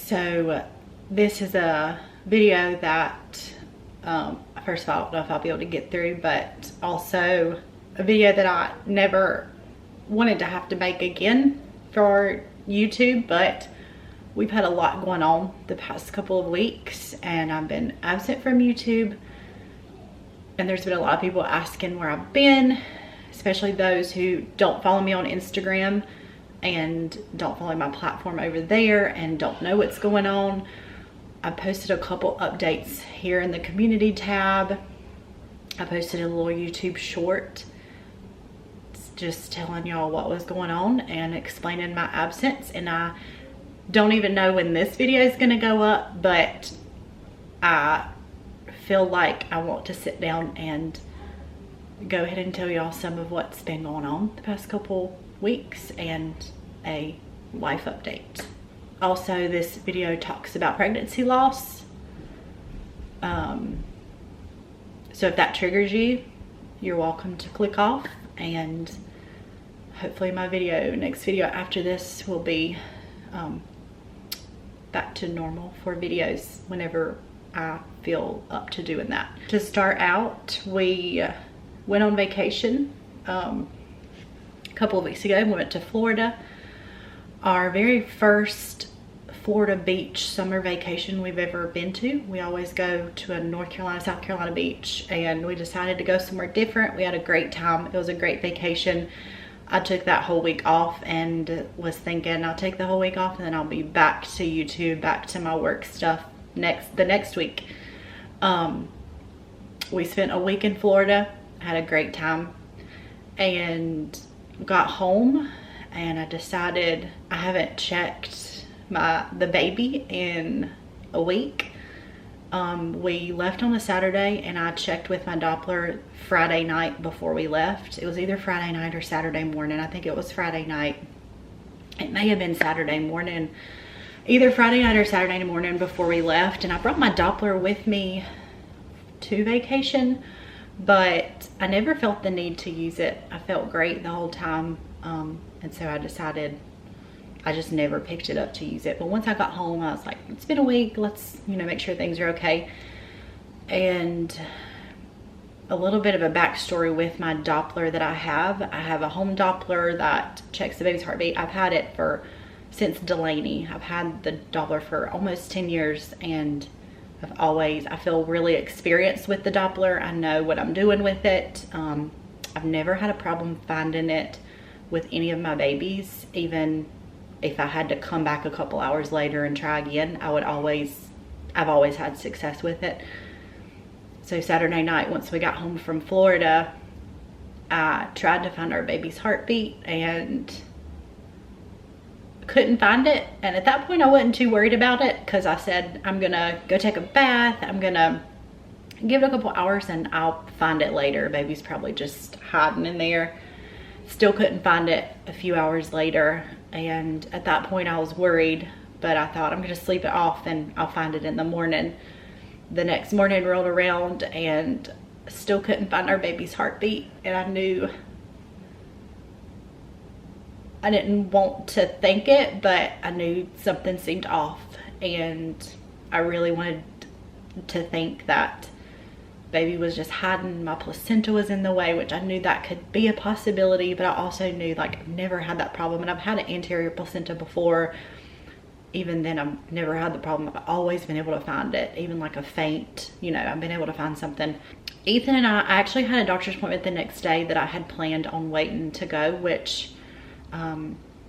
So this is a video that, first of all, I don't know if I'll be able to get through, but also a video that I never wanted to have to make again for YouTube, but we've had a lot going on the past couple of weeks and I've been absent from YouTube, and there's been a lot of people asking where I've been, especially those who don't follow me on Instagram and don't follow my platform over there and don't know what's going on. I posted a couple updates here in the community tab. I posted a little YouTube short just telling y'all what was going on and explaining my absence, and I don't even know when this video is going to go up, but I feel like I want to sit down and go ahead and tell y'all some of what's been going on the past couple weeks and a life update. Also, this video talks about pregnancy loss. So if that triggers you, you're welcome to click off, and hopefully my next video after this will be back to normal for videos whenever I feel up to doing that. To start out, we went on vacation a couple of weeks ago. We went to Florida. Our very first Florida beach summer vacation we've ever been to. We always go to a North Carolina, South Carolina beach, and we decided to go somewhere different. We had a great time. It was a great vacation. I took that whole week off and was thinking I'll take the whole week off and then I'll be back to YouTube, back to my work stuff the next week. We spent a week in Florida, had a great time, and got home and I decided I haven't checked the baby in a week. We left on a Saturday and I checked with my Doppler Friday night before we left. It was either Friday night or Saturday morning. I think it was Friday night. It may have been Saturday morning. Either Friday night or Saturday morning before we left. And I brought my Doppler with me to vacation, but I never felt the need to use it. I felt great the whole time. And so I decided I just never picked it up to use it. But once I got home, I was like, it's been a week. Let's, make sure things are okay. And a little bit of a backstory with my Doppler that I have. I have a home Doppler that checks the baby's heartbeat. I've had it since Delaney. I've had the Doppler for almost 10 years and I feel really experienced with the Doppler. I know what I'm doing with it. I've never had a problem finding it with any of my babies. Even if I had to come back a couple hours later and try again, I've always had success with it. So Saturday night, once we got home from Florida, I tried to find our baby's heartbeat and couldn't find it. And at that point I wasn't too worried about it because I said, I'm gonna go take a bath. I'm gonna give it a couple hours and I'll find it later. Baby's probably just hiding in there. Still couldn't find it a few hours later. And at that point I was worried, but I thought I'm gonna sleep it off and I'll find it in the morning. The next morning rolled around and still couldn't find our baby's heartbeat. And I knew, I didn't want to think it, but I knew something seemed off. And I really wanted to think that baby was just hiding. My placenta was in the way, which I knew that could be a possibility, but I also knew I've never had that problem, and I've had an anterior placenta before. Even then I've never had the problem. I've always been able to find it, even like a faint, I've been able to find something. Ethan and I actually had a doctor's appointment the next day that I had planned on waiting to go, which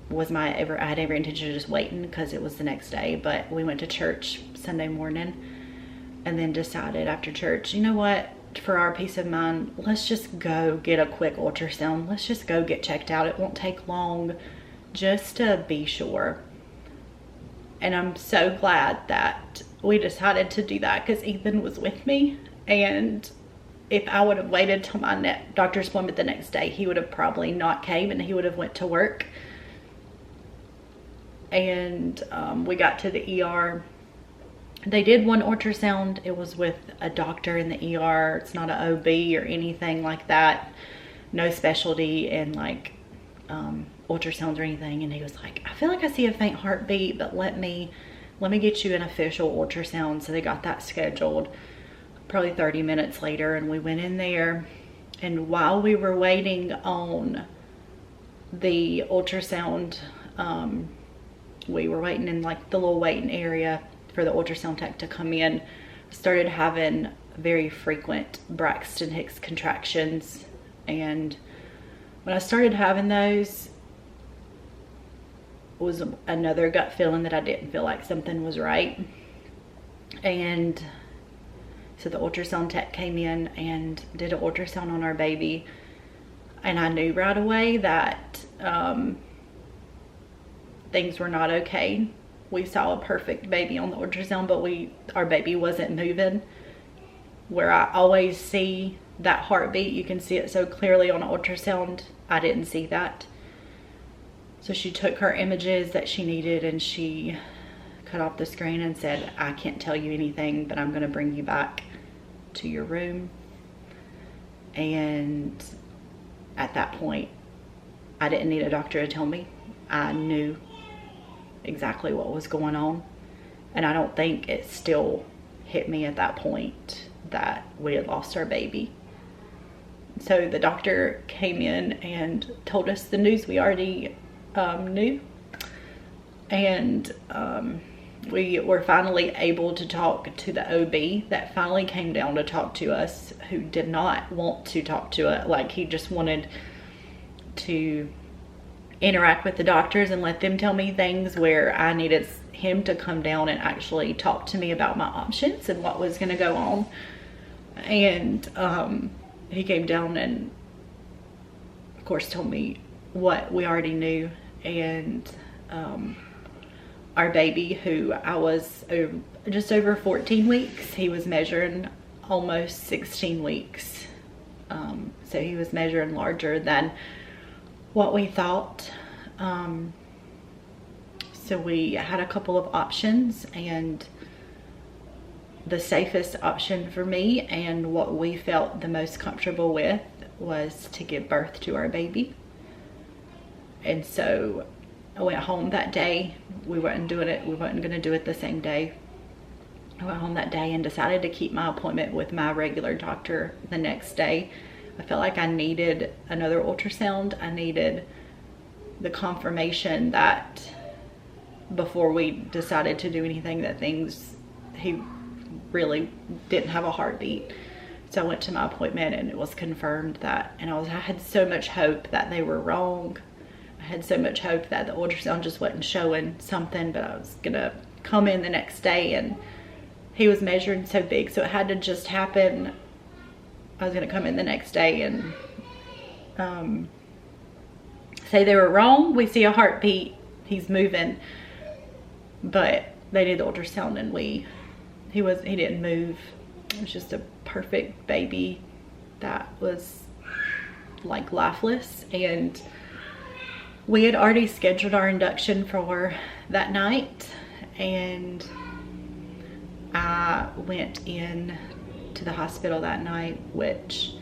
was I had every intention of just waiting because it was the next day, but we went to church Sunday morning and then decided after church, you know what, for our peace of mind, let's just go get a quick ultrasound. Let's just go get checked out. It won't take long, just to be sure. And I'm so glad that we decided to do that because Ethan was with me. And if I would have waited till my doctor's appointment the next day, he would have probably not came and he would have went to work. And we got to the ER. They did one ultrasound. It was with a doctor in the ER. It's not an OB or anything like that. No specialty in ultrasounds or anything. And he was like, I feel like I see a faint heartbeat, but let me let me get you an official ultrasound. So they got that scheduled probably 30 minutes later, and we went in there. And while we were waiting on the ultrasound, we were waiting in like the little waiting area for the ultrasound tech to come in, started having very frequent Braxton Hicks contractions. And when I started having those, it was another gut feeling that I didn't feel like something was right. And so the ultrasound tech came in and did an ultrasound on our baby, and I knew right away that things were not okay. We saw a perfect baby on the ultrasound, but our baby wasn't moving. Where I always see that heartbeat, you can see it so clearly on an ultrasound, I didn't see that. So she took her images that she needed and she cut off the screen and said, I can't tell you anything, but I'm gonna bring you back to your room. And at that point, I didn't need a doctor to tell me. I knew exactly what was going on. And I don't think it still hit me at that point that we had lost our baby. So the doctor came in and told us the news we already knew. And we were finally able to talk to the OB that finally came down to talk to us, who did not want to talk to us. Like, he just wanted to interact with the doctors and let them tell me things, where I needed him to come down and actually talk to me about my options and what was going to go on. And he came down and of course told me what we already knew. And our baby, who I was just over 14 weeks, he was measuring almost 16 weeks. So he was measuring larger than what we thought. So we had a couple of options, and the safest option for me and what we felt the most comfortable with was to give birth to our baby. And so I went home that day. We weren't going to do it the same day. I went home that day and decided to keep my appointment with my regular doctor the next day. I felt like I needed another ultrasound. I needed the confirmation that before we decided to do anything, that he really didn't have a heartbeat. So I went to my appointment and it was confirmed that, and I had so much hope that they were wrong. I had so much hope that the ultrasound just wasn't showing something, but I was gonna come in the next day and he was measuring so big, so it had to just happen. I was gonna come in the next day and say they were wrong. We see a heartbeat, he's moving, but they did the ultrasound and he didn't move. It was just a perfect baby that was like lifeless. And we had already scheduled our induction for that night, and I went in to the hospital that night, which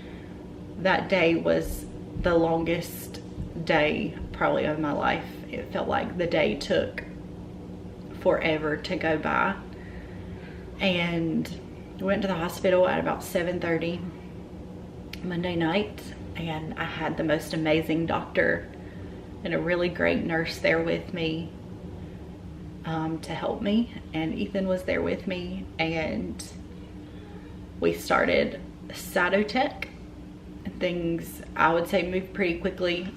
that day was the longest day probably of my life. It felt like the day took forever to go by. And we went to the hospital at about 7:30 Monday night, and I had the most amazing doctor and a really great nurse there with me to help me. And Ethan was there with me, and we started cytotech. Things, I would say, moved pretty quickly.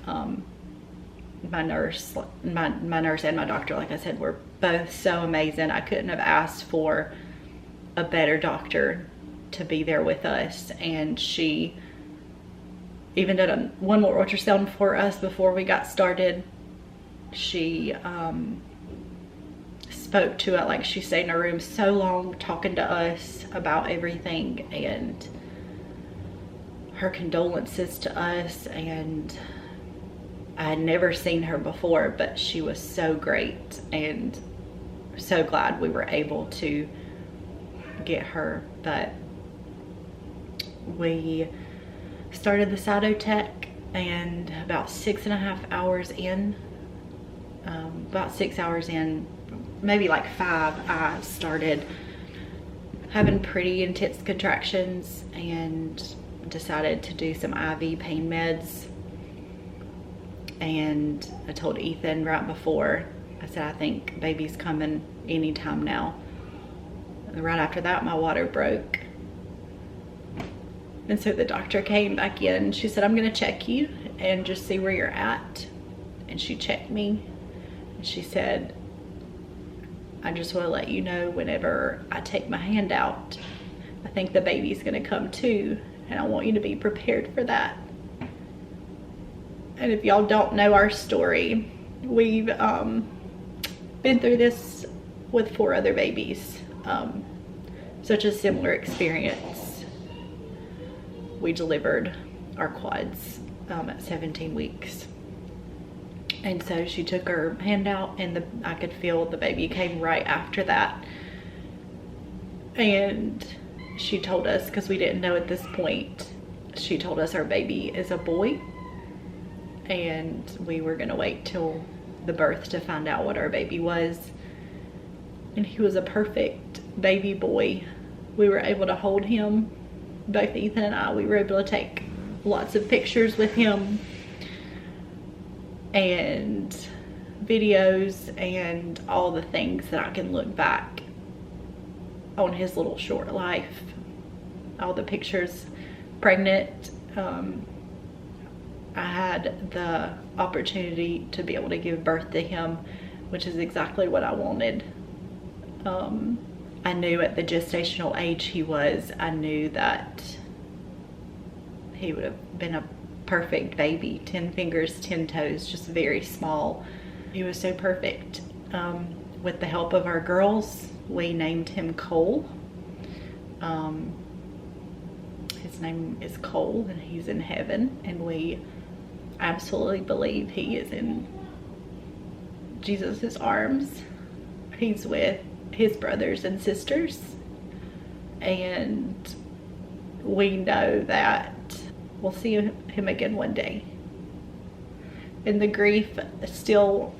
My nurse and my doctor, like I said, were both so amazing. I couldn't have asked for a better doctor to be there with us. And she even did one more ultrasound for us before we got started. She spoke to it, like she stayed in her room so long talking to us about everything, and her condolences to us. And I had never seen her before, but she was so great, and so glad we were able to get her. But we started the cytotech, and about 6.5 hours in, about 6 hours in, maybe like 5, I started having pretty intense contractions and decided to do some IV pain meds. And I told Ethan right before, I said, I think baby's coming anytime now. And right after that, my water broke. And so the doctor came back in. She said, I'm gonna check you and just see where you're at. And she checked me. And she said, I just wanna let you know whenever I take my hand out, I think the baby's gonna come too. And I want you to be prepared for that. And if y'all don't know our story, we've been through this with 4 other babies. Such a similar experience. We delivered our quads at 17 weeks. And so she took her hand out and I could feel the baby came right after that. And she told us, because we didn't know at this point, she told us our baby is a boy. And we were gonna wait till the birth to find out what our baby was. And he was a perfect baby boy. We were able to hold him, both Ethan and I. We were able to take lots of pictures with him and videos and all the things that I can look back on his little short life. All the pictures, pregnant. I had the opportunity to be able to give birth to him, which is exactly what I wanted. I knew at the gestational age he was, I knew that he would have been a perfect baby. 10 fingers, 10 toes, just very small. He was so perfect. With the help of our girls, we named him Cole. His name is Cole and he's in heaven, and we absolutely believe he is in Jesus's arms. He's with his brothers and sisters, and we know that we'll see him again one day. And the grief still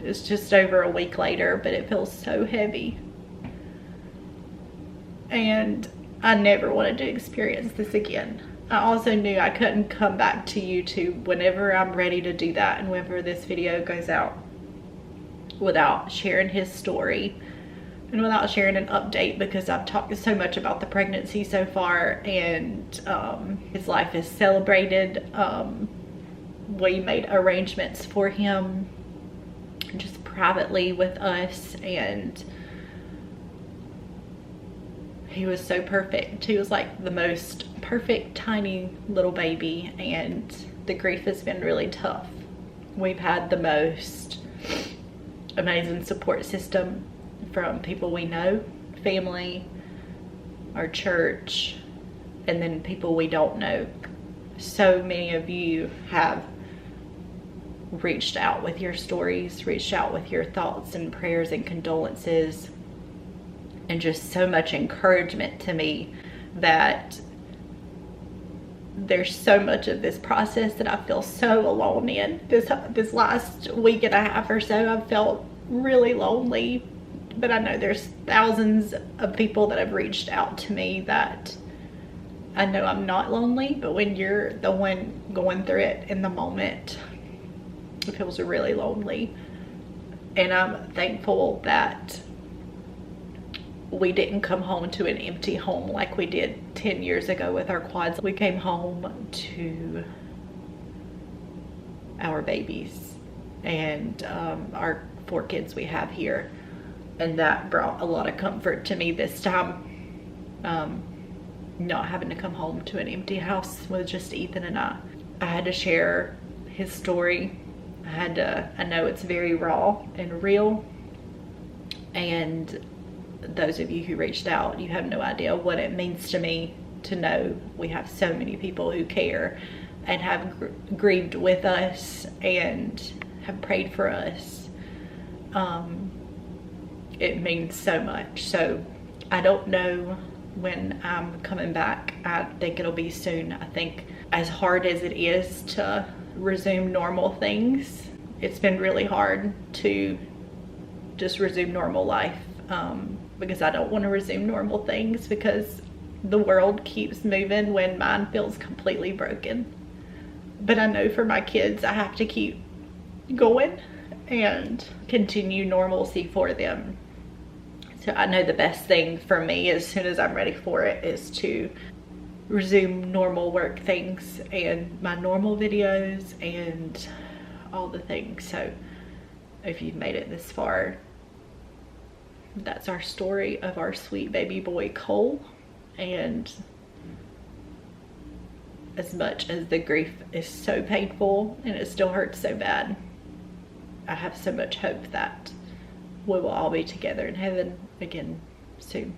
is just over a week later, but it feels so heavy. And I never wanted to experience this again. I also knew I couldn't come back to YouTube whenever I'm ready to do that and whenever this video goes out without sharing his story and without sharing an update, because I've talked so much about the pregnancy so far, and his life is celebrated. We made arrangements for him just privately with us, and he was so perfect. He was like the most perfect tiny little baby, and the grief has been really tough. We've had the most amazing support system from people we know, family, our church, and then people we don't know. So many of you have reached out with your stories, reached out with your thoughts and prayers and condolences, and just so much encouragement to me that there's so much of this process that I feel so alone in. This last week and a half or so, I've felt really lonely, but I know there's thousands of people that have reached out to me that I know I'm not lonely, but when you're the one going through it in the moment, it feels really lonely. And I'm thankful that we didn't come home to an empty home like we did 10 years ago with our quads. We came home to our babies and our 4 kids we have here. And that brought a lot of comfort to me this time. Not having to come home to an empty house with just Ethan and I. I had to share his story. I know it's very raw and real. And those of you who reached out, you have no idea what it means to me to know we have so many people who care and have grieved with us and have prayed for us. It means so much. So I don't know when I'm coming back. I think it'll be soon. I think as hard as it is to resume normal things, it's been really hard to just resume normal life, because I don't want to resume normal things, because the world keeps moving when mine feels completely broken. But I know for my kids, I have to keep going and continue normalcy for them. So I know the best thing for me, as soon as I'm ready for it, is to resume normal work things and my normal videos and all the things. So if you've made it this far, that's our story of our sweet baby boy Cole. And as much as the grief is so painful and it still hurts so bad, I have so much hope that we will all be together in heaven again soon.